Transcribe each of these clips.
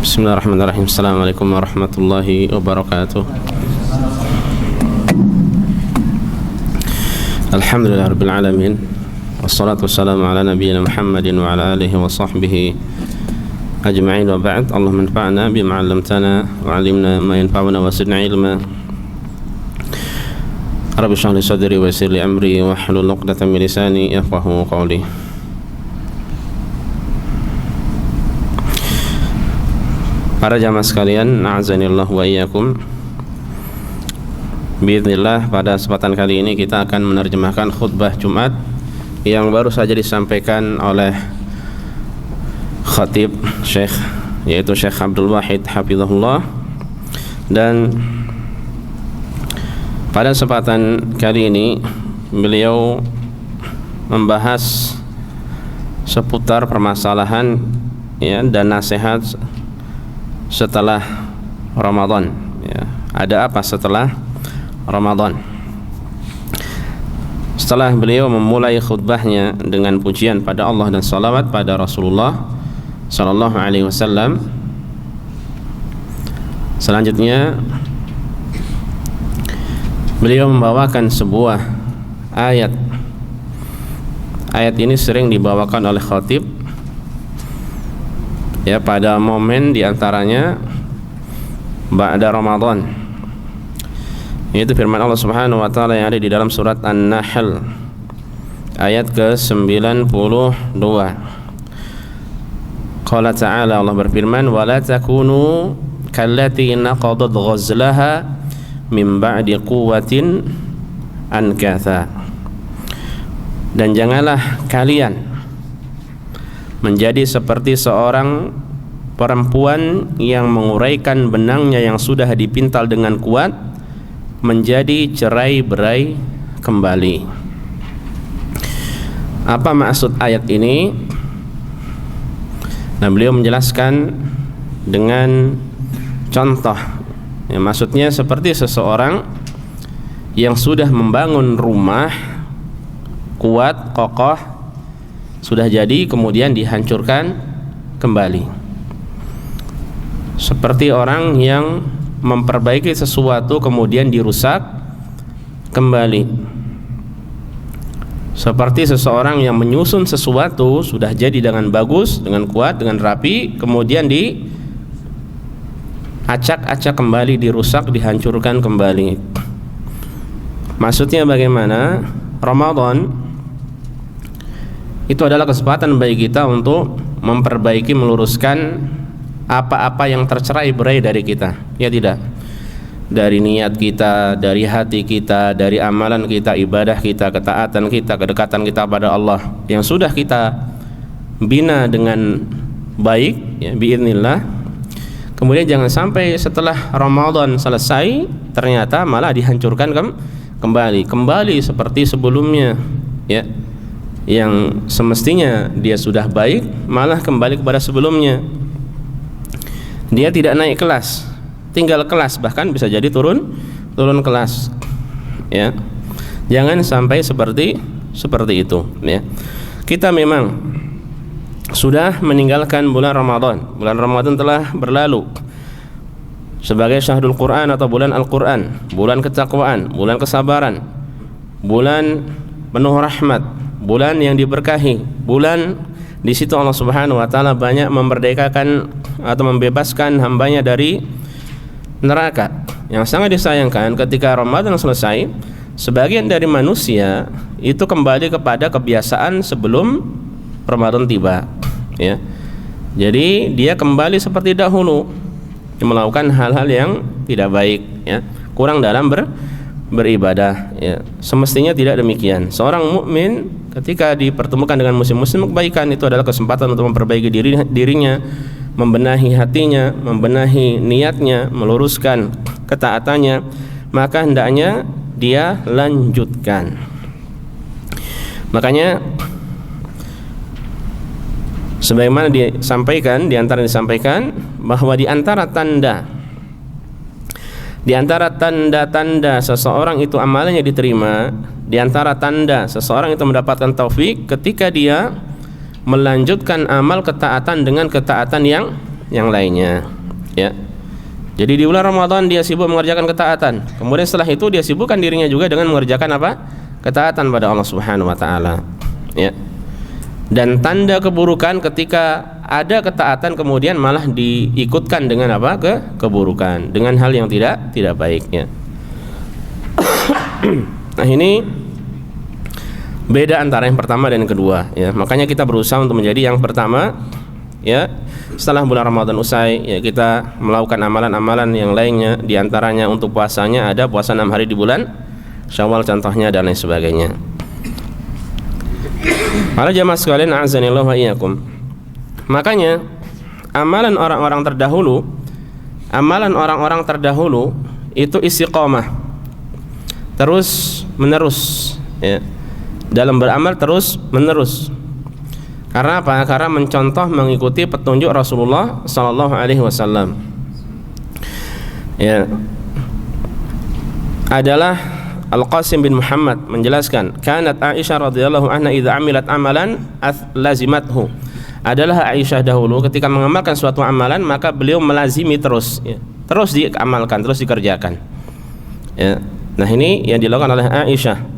Bismillahirrahmanirrahim. Assalamualaikum warahmatullahi wabarakatuh. Alhamdulillahirabbil alamin. Wassalatu wassalamu ala nabiyyina Muhammadin wa ala alihi wa sahbihi ajma'in wa ba'd. Allahumma anfa'na bima 'allamtana wa 'allimna ma yanfa'una wa zidna ilma. Rabbi shrah li sadri wa yassir li amri wa hlul 'uqdatam min lisani yafqahu qawli. Para jamaah sekalian, a'azanillah wa iyyakum. Bismillah, pada kesempatan kali ini kita akan menerjemahkan khutbah Jumat yang baru saja disampaikan oleh khatib Syekh, yaitu Syekh Abdul Wahid hafizahullah. Dan pada kesempatan kali ini beliau membahas seputar permasalahan dan nasihat setelah Ramadan. Ada apa setelah Ramadan? Setelah beliau memulai khutbahnya dengan pujian pada Allah dan salawat pada Rasulullah sallallahu alaihi wasallam, selanjutnya beliau membawakan sebuah ayat. Ayat ini sering dibawakan oleh khatib pada momen diantaranya ba'da Ramadan, yaitu firman Allah Subhanahu wa taala yang ada di dalam surat An-Nahl ayat ke-92. Qala ta'ala, Allah berfirman, wa la takunu kallati naqadat ghazlaha min ba'di quwwatin ankatha. Dan janganlah kalian menjadi seperti seorang perempuan yang menguraikan benangnya yang sudah dipintal dengan kuat menjadi cerai-berai kembali. Apa maksud ayat ini? Nah, beliau menjelaskan dengan contoh. Maksudnya seperti seseorang yang sudah membangun rumah kuat, kokoh, sudah jadi kemudian dihancurkan kembali. Seperti orang yang memperbaiki sesuatu kemudian dirusak kembali. Seperti seseorang yang menyusun sesuatu sudah jadi dengan bagus, dengan kuat, dengan rapi, kemudian diacak-acak kembali, dirusak, dihancurkan kembali. Maksudnya bagaimana? Ramadan itu adalah kesempatan bagi kita untuk memperbaiki, meluruskan apa-apa yang tercerai-berai dari kita. Ya tidak? Dari niat kita, dari hati kita, dari amalan kita, ibadah kita, ketaatan kita, kedekatan kita pada Allah yang sudah kita bina dengan baik, biiznillah. Kemudian jangan sampai setelah Ramadan selesai ternyata malah dihancurkan kembali seperti sebelumnya, yang semestinya dia sudah baik malah kembali kepada sebelumnya. Dia tidak naik kelas, tinggal kelas, bahkan bisa jadi turun kelas. Jangan sampai seperti itu. Kita memang sudah meninggalkan bulan Ramadan. Bulan Ramadan telah berlalu sebagai syahrul Quran atau bulan Al-Quran, bulan ketakwaan, bulan kesabaran, bulan penuh rahmat, bulan yang diberkahi, bulan di situ Allah Subhanahu wa taala banyak memerdekakan atau membebaskan hambanya dari neraka. Yang sangat disayangkan ketika Ramadan selesai, sebagian dari manusia itu kembali kepada kebiasaan sebelum Ramadan tiba. Jadi dia kembali seperti dahulu, melakukan hal-hal yang tidak baik, kurang dalam beribadah. Semestinya tidak demikian. Seorang mukmin ketika dipertemukan dengan muslim kebaikan, itu adalah kesempatan untuk memperbaiki dirinya, membenahi hatinya, membenahi niatnya, meluruskan ketaatannya, maka hendaknya dia lanjutkan. Makanya sebagaimana disampaikan, bahwa di antara tanda-tanda seseorang itu amalannya diterima, di antara tanda seseorang itu mendapatkan taufik ketika dia melanjutkan amal ketaatan dengan ketaatan yang yang lainnya, ya. Jadi di bulan Ramadan dia sibuk mengerjakan ketaatan. Kemudian setelah itu dia sibukkan dirinya juga dengan mengerjakan apa? Ketaatan pada Allah Subhanahu wa taala. Ya. Dan tanda keburukan ketika ada ketaatan kemudian malah diikutkan dengan apa? Keburukan, dengan hal yang tidak baiknya. Nah, ini beda antara yang pertama dan yang kedua, ya. Makanya kita berusaha untuk menjadi yang pertama, ya. Setelah bulan Ramadan usai, ya, kita melakukan amalan-amalan yang lainnya. Di antaranya untuk puasanya ada puasa 6 hari di bulan Syawal contohnya dan lain sebagainya. Para jamaah sekalian, a'azanillah wa iyyakum. Makanya amalan orang-orang terdahulu itu istiqomah, terus menerus, ya. Dalam beramal terus menerus. Karena apa? Karena mencontoh mengikuti petunjuk Rasulullah sallallahu alaihi wasallam. Ya. Adalah Al-Qasim bin Muhammad menjelaskan, kanat Aisyah radhiyallahu anha idza amilat amalan lazimathu. Adalah Aisyah dahulu ketika mengamalkan suatu amalan maka beliau melazimi terus, ya. Terus diamalkan, terus dikerjakan. Ya. Nah, ini yang dilakukan oleh Aisyah.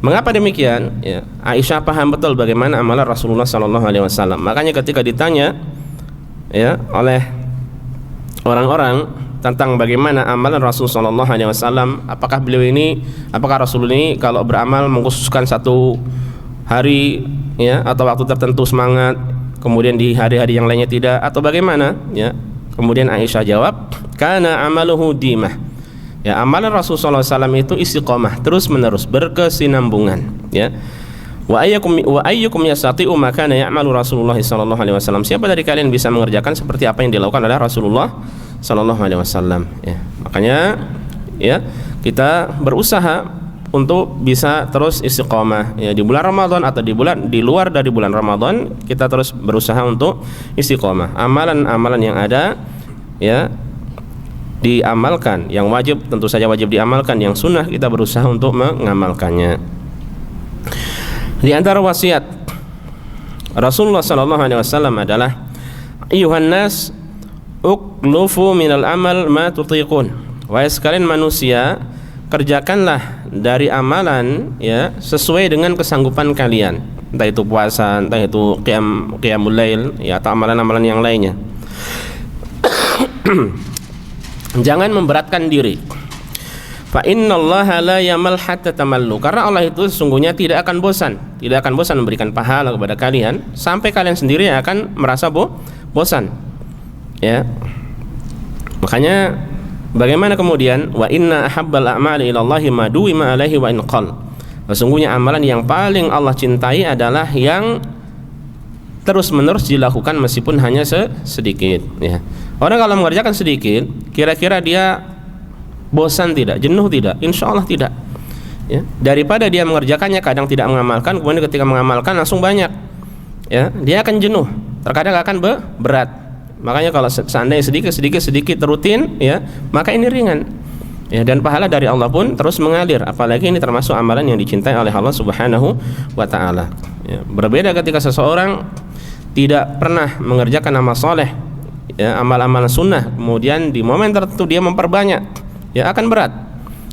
Mengapa demikian? Ya, Aisyah paham betul bagaimana amalan Rasulullah sallallahu alaihi wasallam. Makanya ketika ditanya, ya, oleh orang-orang tentang bagaimana amalan Rasul sallallahu alaihi wasallam, apakah Rasul ini kalau beramal mengkhususkan satu hari, ya, atau waktu tertentu semangat, kemudian di hari-hari yang lainnya tidak, atau bagaimana, ya. Kemudian Aisyah jawab, kana amaluhu dimah. Ya, amalan Rasul sallallahu alaihi wasallam itu istiqomah, terus menerus, berkesinambungan, ya. Wa ayyukum yastati'u ma kana ya'malu Rasulullah sallallahu alaihi wasallam. Siapa dari kalian bisa mengerjakan seperti apa yang dilakukan oleh Rasulullah sallallahu alaihi wasallam, ya. Makanya, ya, kita berusaha untuk bisa terus istiqomah, ya, di bulan Ramadan atau di luar dari bulan Ramadan kita terus berusaha untuk istiqomah. Amalan-amalan yang ada, ya, diamalkan, yang wajib tentu saja wajib diamalkan, yang sunnah kita berusaha untuk mengamalkannya. Di antara wasiat Rasulullah sallallahu alaihi wasallam adalah ayyuhan nas uklufu minal amal ma tutiqun. Wahai sekalian manusia, kerjakanlah dari amalan, ya, sesuai dengan kesanggupan kalian. Entah itu puasa, entah itu qiyamul lail, ya, atau amalan-amalan yang lainnya. Jangan memberatkan diri. Fa innallaha la yamal hatta tamallu. Karena Allah itu sesungguhnya tidak akan bosan memberikan pahala kepada kalian sampai kalian sendiri akan merasa bosan. Ya. Makanya bagaimana kemudian wa inna ahabbal a'mali ilallahi ma duwima alaihi wa in qall. Sesungguhnya amalan yang paling Allah cintai adalah yang terus-menerus dilakukan meskipun hanya sedikit, ya. Orang kalau mengerjakan sedikit, kira-kira dia bosan tidak, jenuh tidak? Insya Allah tidak, ya. Daripada dia mengerjakannya kadang tidak mengamalkan, kemudian ketika mengamalkan langsung banyak, ya, dia akan jenuh, terkadang akan berat. Makanya kalau seandainya sedikit rutin, ya, maka ini ringan, ya, dan pahala dari Allah pun terus mengalir. Apalagi ini termasuk amalan yang dicintai oleh Allah Subhanahu wa taala, ya. Berbeda ketika seseorang tidak pernah mengerjakan amal soleh, ya, amal-amal sunnah, kemudian di momen tertentu dia memperbanyak, ya, akan berat.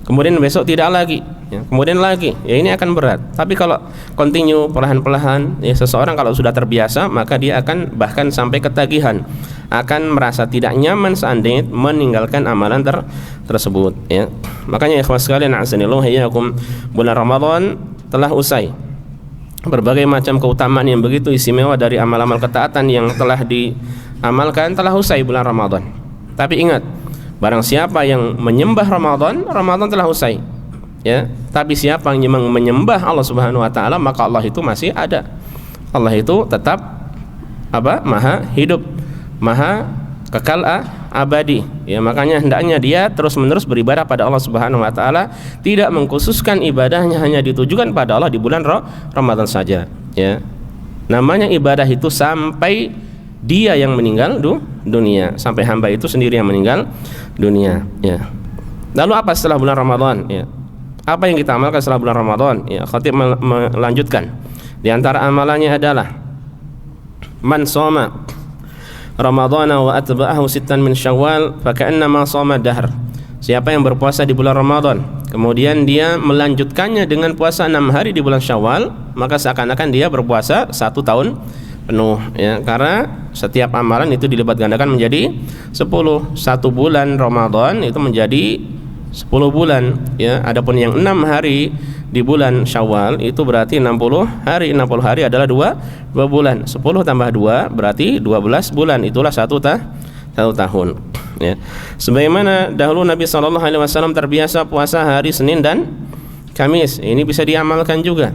Kemudian besok tidak lagi, ya, kemudian lagi, ya, ini akan berat. Tapi kalau continue perlahan-lahan, ya, seseorang kalau sudah terbiasa maka dia akan bahkan sampai ketagihan, akan merasa tidak nyaman seandainya meninggalkan amalan tersebut, ya. Makanya ikhwas sekalian, azanillahu iyyakum, bulan Ramadan telah usai. Berbagai macam keutamaan yang begitu istimewa dari amal-amal ketaatan yang telah diamalkan telah usai bulan Ramadan. Tapi ingat, barang siapa yang menyembah Ramadan, Ramadan telah usai, ya. Tapi siapa yang menyembah Allah Subhanahu wa taala, maka Allah itu masih ada. Allah itu tetap apa? Maha hidup, maha kekal abadi, ya. Makanya hendaknya dia terus-menerus beribadah pada Allah Subhanahu wa taala, tidak mengkhususkan ibadahnya hanya ditujukan pada Allah di bulan Ramadan saja, ya. Namanya ibadah itu sampai dia yang meninggal dunia, sampai hamba itu sendiri yang meninggal dunia, ya. Lalu apa setelah bulan Ramadan, ya? Apa yang kita amalkan setelah bulan Ramadan, ya? Khatib melanjutkan, di antara amalannya adalah man shoma Ramadhana wa atba'ahu sittan min Syawal faka'annama shoma dahr. Siapa yang berpuasa di bulan Ramadan kemudian dia melanjutkannya dengan puasa 6 hari di bulan Syawal, maka seakan-akan dia berpuasa 1 tahun penuh, ya, karena setiap amalan itu dilipat gandakan menjadi 10. 1 bulan Ramadan itu menjadi 10 bulan, ya. Adapun yang 6 hari di bulan Syawal itu berarti 60 hari. 60 hari adalah 2 bulan. 10 tambah 2 berarti 12 bulan. Itulah 1 tahun, ya. Sebagaimana dahulu Nabi SAW terbiasa puasa hari Senin dan Kamis. Ini bisa diamalkan juga.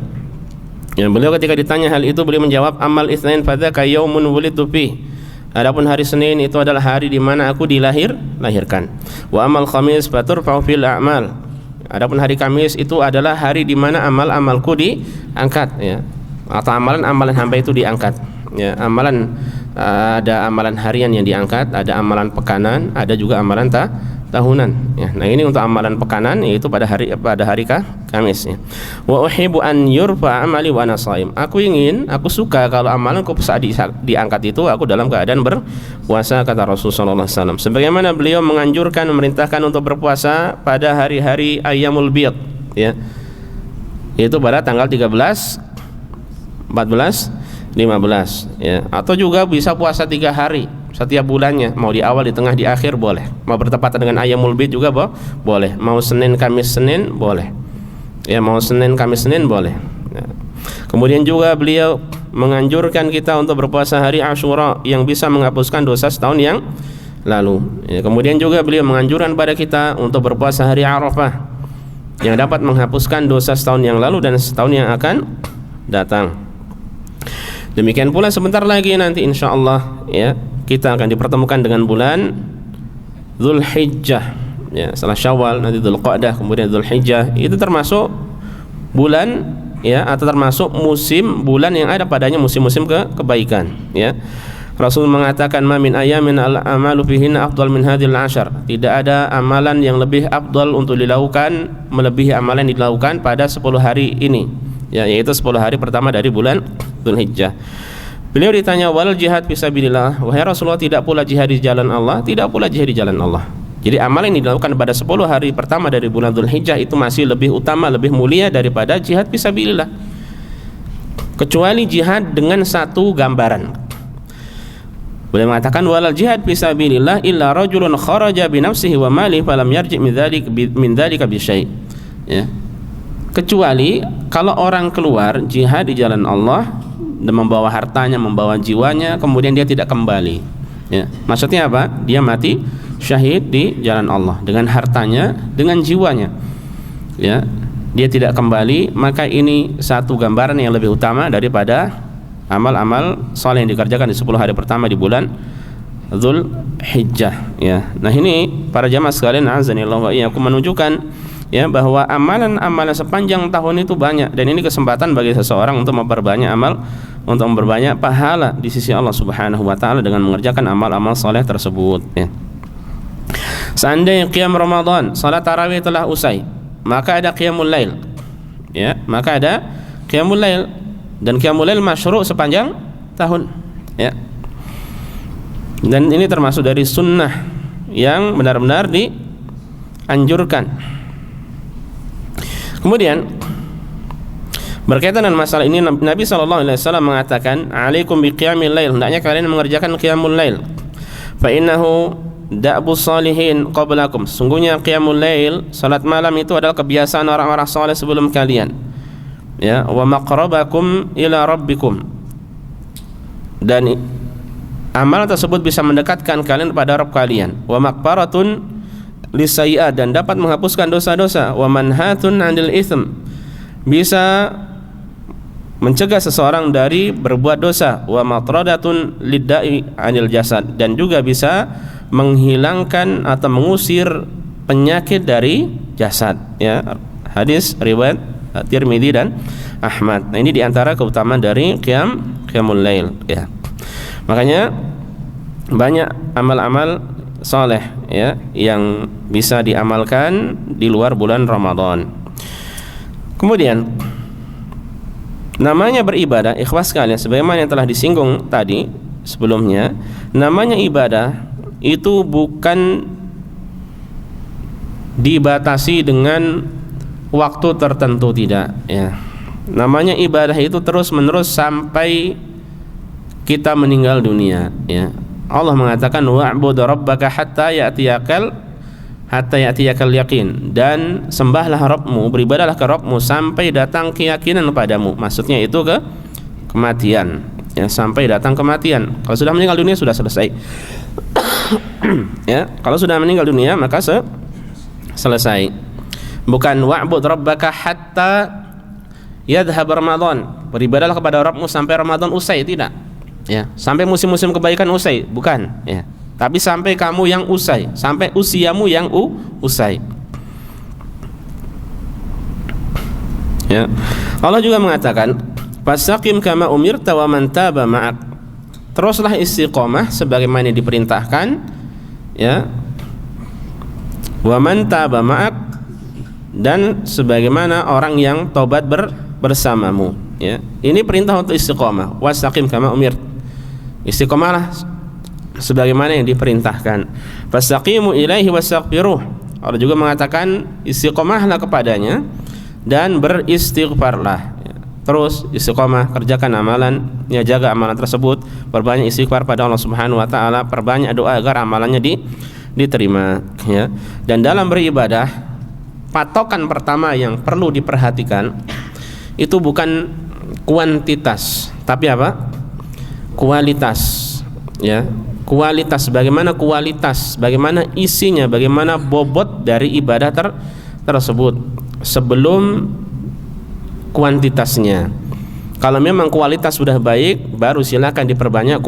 Ya, beliau ketika ditanya hal itu beliau menjawab, amal itsnain fadzaka yaumun wulidtu fi. Adapun hari Senin itu adalah hari di mana aku dilahirkan. Wa amal khamis faturfa'u fil a'mal. Adapun hari Kamis itu adalah hari di mana amal-amalku diangkat, ya. Atau amalan-amalan hamba itu diangkat, ya. Ada amalan harian yang diangkat, ada amalan pekanan, ada juga amalan tahunan, ya. Nah, ini untuk amalan pekanan yaitu pada hari Kamis, ya. Wa uhibbu an yurfa amali wa ana shaim. Aku suka kalau amalanku saat diangkat itu aku dalam keadaan berpuasa, kata Rasulullah SAW. Sebagaimana beliau menganjurkan, memerintahkan untuk berpuasa pada hari-hari ayyamul bid, ya. Itu pada tanggal 13, 14, 15, ya. Atau juga bisa puasa 3 hari setiap bulannya, mau di awal, di tengah, di akhir boleh. Mau bertepatan dengan ayyamul bid juga boleh. Mau Senin Kamis Senin boleh, ya. Mau Senin Kamis Senin boleh, ya. Kemudian juga beliau menganjurkan kita untuk berpuasa hari Asyura yang bisa menghapuskan dosa setahun yang lalu, ya. Kemudian juga beliau menganjurkan pada kita untuk berpuasa hari Arafah yang dapat menghapuskan dosa setahun yang lalu dan setahun yang akan datang. Demikian pula sebentar lagi nanti insyaallah, ya, kita akan dipertemukan dengan bulan Dzulhijjah, ya. Setelah Syawal nanti Dzulqa'dah, kemudian Dzulhijjah. Itu termasuk bulan, ya, atau termasuk musim bulan yang ada padanya musim-musim kebaikan, ya. Rasul mengatakan, "Ma min ayamin al-amalu fihinna afdal min hadhil 'ashar." Tidak ada amalan yang lebih afdal untuk dilakukan melebihi amalan yang dilakukan pada 10 hari ini, ya, yaitu 10 hari pertama dari bulan Dzulhijjah. Beliau ditanya, wal jihad fisabilillah, wahai Rasulullah, tidak pula jihad di jalan Allah? Tidak pula jihad di jalan Allah. Jadi amal yang dilakukan pada 10 hari pertama dari bulan Dzulhijjah itu masih lebih utama, lebih mulia daripada jihad fisabilillah, kecuali jihad dengan satu gambaran. Beliau mengatakan, walal jihad fisabilillah illa rajulun kharaja bi nafsihi wa malihi falam yarji' min dzalika bi syai', ya. Kecuali kalau orang keluar jihad di jalan Allah dan membawa hartanya, membawa jiwanya, kemudian dia tidak kembali, ya. Maksudnya apa? Dia mati syahid di jalan Allah dengan hartanya, dengan jiwanya, ya. Dia tidak kembali, maka ini satu gambaran yang lebih utama daripada amal-amal saleh yang dikerjakan di 10 hari pertama di bulan Dzulhijjah, ya. Nah, ini para jamaah sekalian, azanillahu wa iyyakum, menunjukkan, ya, bahwa amalan-amalan sepanjang tahun itu banyak, dan ini kesempatan bagi seseorang untuk memperbanyak amal, untuk memperbanyak pahala di sisi Allah Subhanahu wa taala dengan mengerjakan amal-amal saleh tersebut, ya. Seandainya qiyam Ramadan, salat tarawih telah usai, maka ada qiyamul lail, ya, maka ada qiyamul lail, dan qiyamul lail masyru' sepanjang tahun, ya. Dan ini termasuk dari sunnah yang benar-benar dianjurkan. Kemudian berkaitan dengan masalah ini, Nabi SAW mengatakan, alaikum biqiyamil lail, hendaknya kalian mengerjakan qiyamul lail, fa innahu da'bus salihin qablakum, sungguhnya qiyamul lail, salat malam itu adalah kebiasaan orang-orang saleh sebelum kalian, ya. Wa maqrabakum ila rabbikum, dan amal tersebut bisa mendekatkan kalian kepada Rabb kalian. Wa maqbaratun lisayyi'at, dan dapat menghapuskan dosa-dosa. Wa manhatun 'anil itsm, bisa mencegah seseorang dari berbuat dosa. Wa matradatun lidda'i 'anil jasad, dan juga bisa menghilangkan atau mengusir penyakit dari jasad, ya. Hadis riwayat Tirmidzi dan Ahmad. Nah, ini diantara keutamaan dari qiyamul lail, ya. Makanya banyak amal-amal saleh, ya, yang bisa diamalkan di luar bulan Ramadan. Kemudian namanya beribadah, ikhwas sekalian, sebagaimana yang telah disinggung tadi, sebelumnya, namanya ibadah itu bukan dibatasi dengan waktu tertentu, tidak ya. Namanya ibadah itu terus menerus sampai kita meninggal dunia ya. Allah mengatakan wa'bud rabbaka hatta ya'tiyakal yaqin, dan sembahlah Rabbmu, beribadahlah ke Rabbmu sampai datang keyakinan padamu. Maksudnya itu ke kematian ya, sampai datang kematian. Kalau sudah meninggal dunia sudah selesai. Ya, kalau sudah meninggal dunia maka selesai. Bukan wa'bud rabbaka hatta yadhhab Ramadan, beribadahlah kepada Rabbmu sampai Ramadan usai, tidak ya, sampai musim-musim kebaikan usai, bukan ya, tapi sampai kamu yang usai, sampai usiamu yang usai ya. Allah juga mengatakan fastaqim kama umirta wa man taba ma'ak, teruslah istiqomah sebagaimana diperintahkan ya, wa man taba ma'ak, dan sebagaimana orang yang taubat bersamamu ya. Ini perintah untuk istiqomah, wastaqim kama umirt, istiqomahlah sebagaimana yang diperintahkan. Fastaqimu ilaihi wastaghfiruh, Allah juga mengatakan istiqomahlah kepadanya dan beristighfarlah ya. Terus istiqomah, kerjakan amalan ya, jaga amalan tersebut, perbanyak istighfar pada Allah Subhanahu wa taala, perbanyak doa agar amalannya diterima ya. Dan dalam beribadah, patokan pertama yang perlu diperhatikan itu bukan kuantitas, tapi apa? Kualitas ya. Kualitas, bagaimana kualitas, bagaimana isinya, bagaimana bobot dari ibadah tersebut sebelum kuantitasnya. Kalau memang kualitas sudah baik, baru silakan diperbanyak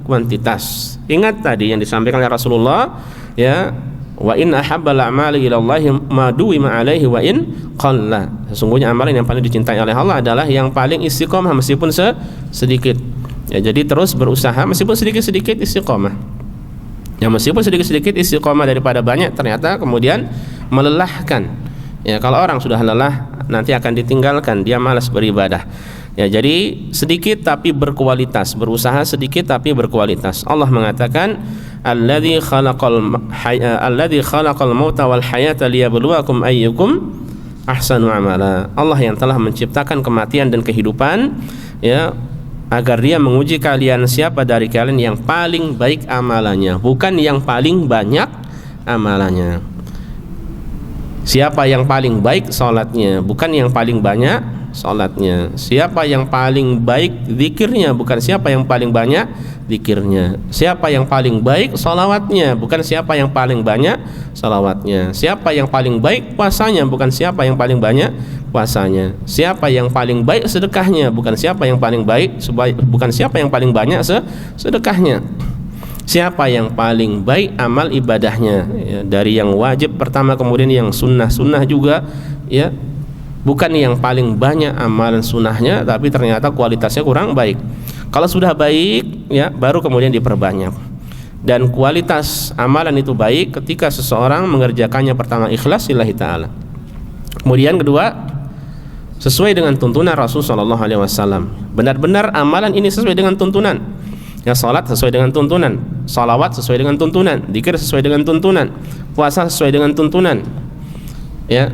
kuantitas. Ingat tadi yang disampaikan oleh Rasulullah ya, wa in ahabbal a'mali ila Allahi ma duwima alaihi wa in qalla. Sesungguhnya amalan yang paling dicintai oleh Allah adalah yang paling istiqomah meskipun sedikit. Ya, jadi terus berusaha meskipun sedikit-sedikit istiqomah. Ya, meskipun sedikit-sedikit istiqomah daripada banyak ternyata kemudian melelahkan. Ya, kalau orang sudah lelah nanti akan ditinggalkan, dia malas beribadah. Ya, jadi sedikit tapi berkualitas, berusaha sedikit tapi berkualitas. Allah mengatakan alladzi khalaqal mauta wal hayata liyabluwakum ayyukum ahsanu amala. Allah yang telah menciptakan kematian dan kehidupan ya, agar dia menguji kalian siapa dari kalian yang paling baik amalannya, bukan yang paling banyak amalannya. Siapa yang paling baik salatnya, bukan yang paling banyak salatnya. Siapa yang paling baik zikirnya, bukan siapa yang paling banyak zikirnya. Siapa yang paling baik salawatnya, bukan siapa yang paling banyak salawatnya. Siapa yang paling baik puasanya, bukan siapa yang paling banyak puasanya. Siapa yang paling baik sedekahnya, bukan siapa yang paling baik bukan siapa yang paling banyak sedekahnya. Siapa yang paling baik amal ibadahnya ya, dari yang wajib pertama kemudian yang sunnah juga ya, bukan yang paling banyak amalan sunnahnya tapi ternyata kualitasnya kurang baik. Kalau sudah baik ya, baru kemudian diperbanyak. Dan kualitas amalan itu baik ketika seseorang mengerjakannya pertama ikhlas lillahi ta'ala, kemudian kedua sesuai dengan tuntunan Rasul SAW. Benar-benar amalan ini sesuai dengan tuntunan ya, salat sesuai dengan tuntunan, salawat sesuai dengan tuntunan, zikir sesuai dengan tuntunan, puasa sesuai dengan tuntunan ya,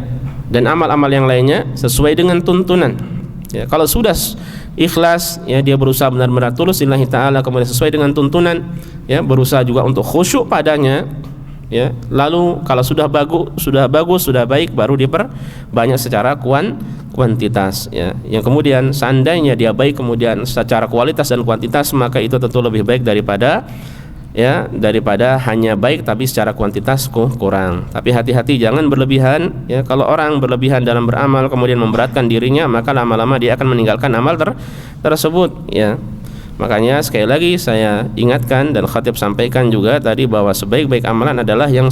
dan amal-amal yang lainnya sesuai dengan tuntunan ya. Kalau sudah ikhlas ya, dia berusaha benar-benar tulus lillahi ta'ala, kemudian sesuai dengan tuntunan ya, berusaha juga untuk khusyuk padanya ya. Lalu kalau sudah bagus, sudah baik, baru diperbanyak secara kuantitas ya. Yang kemudian seandainya dia baik kemudian secara kualitas dan kuantitas, maka itu tentu lebih baik daripada hanya baik tapi secara kuantitas kurang. Tapi hati-hati jangan berlebihan ya. Kalau orang berlebihan dalam beramal kemudian memberatkan dirinya, maka lama-lama dia akan meninggalkan amal tersebut ya. Makanya sekali lagi saya ingatkan dan khatib sampaikan juga tadi bahwa sebaik-baik amalan adalah yang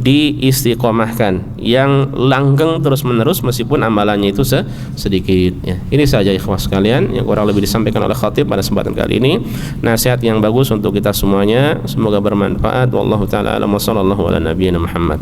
diistiqomahkan, yang langgeng terus-menerus meskipun amalannya itu sedikit ya. Ini saja ikhwas sekalian yang kurang lebih disampaikan oleh khatib pada kesempatan kali ini. Nasihat yang bagus untuk kita semuanya, semoga bermanfaat. Wallahu taala alam wa sallallahu ala nabiyyina Muhammad.